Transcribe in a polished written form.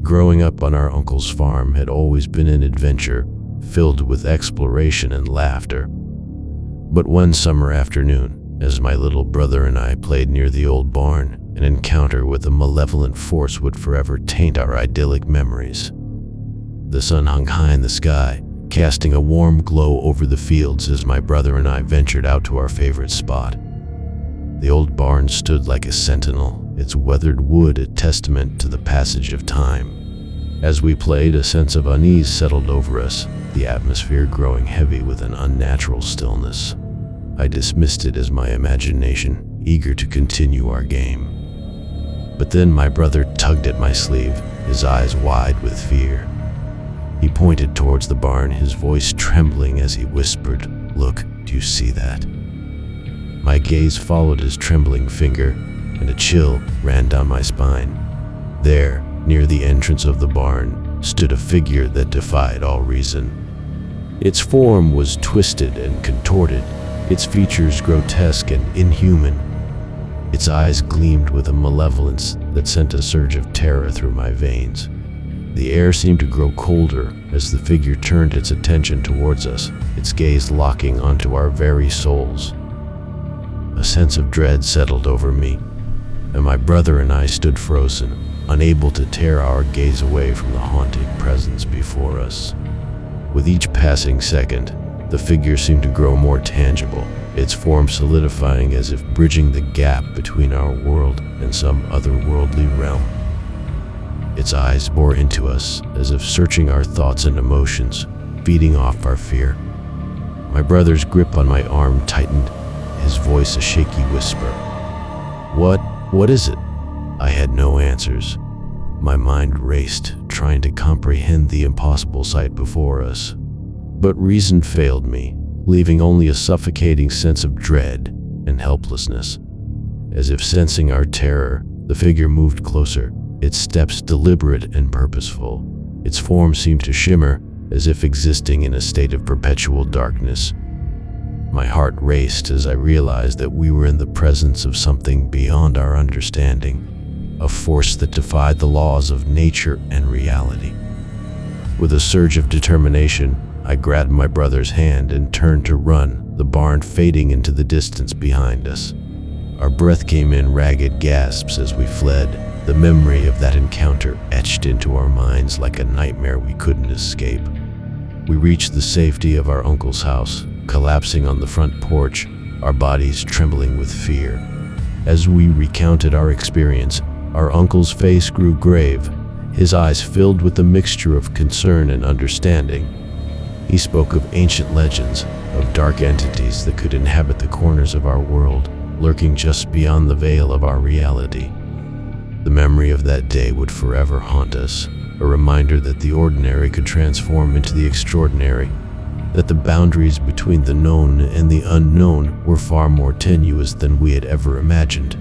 Growing up on our uncle's farm had always been an adventure, filled with exploration and laughter. But one summer afternoon, as my little brother and I played near the old barn, an encounter with a malevolent force would forever taint our idyllic memories. The sun hung high in the sky, casting a warm glow over the fields as my brother and I ventured out to our favorite spot. The old barn stood like a sentinel, its weathered wood a testament to the passage of time. As we played, a sense of unease settled over us, the atmosphere growing heavy with an unnatural stillness. I dismissed it as my imagination, eager to continue our game. But then my brother tugged at my sleeve, his eyes wide with fear. He pointed towards the barn, his voice trembling as he whispered, "Look, do you see that?" My gaze followed his trembling finger, and a chill ran down my spine. There, near the entrance of the barn, stood a figure that defied all reason. Its form was twisted and contorted, its features grotesque and inhuman. Its eyes gleamed with a malevolence that sent a surge of terror through my veins. The air seemed to grow colder as the figure turned its attention towards us, its gaze locking onto our very souls. A sense of dread settled over me, and my brother and I stood frozen, unable to tear our gaze away from the haunting presence before us. With each passing second, the figure seemed to grow more tangible, its form solidifying as if bridging the gap between our world and some otherworldly realm. Its eyes bore into us, as if searching our thoughts and emotions, feeding off our fear. My brother's grip on my arm tightened, his voice a shaky whisper. What is it?" I had no answers. My mind raced, trying to comprehend the impossible sight before us. But reason failed me, leaving only a suffocating sense of dread and helplessness. As if sensing our terror, the figure moved closer, its steps deliberate and purposeful. Its form seemed to shimmer, as if existing in a state of perpetual darkness. My heart raced as I realized that we were in the presence of something beyond our understanding, a force that defied the laws of nature and reality. With a surge of determination, I grabbed my brother's hand and turned to run, the barn fading into the distance behind us. Our breath came in ragged gasps as we fled, the memory of that encounter etched into our minds like a nightmare we couldn't escape. We reached the safety of our uncle's house, collapsing on the front porch, our bodies trembling with fear. As we recounted our experience, our uncle's face grew grave, his eyes filled with a mixture of concern and understanding. He spoke of ancient legends, of dark entities that could inhabit the corners of our world, lurking just beyond the veil of our reality. The memory of that day would forever haunt us, a reminder that the ordinary could transform into the extraordinary, that the boundaries between the known and the unknown were far more tenuous than we had ever imagined.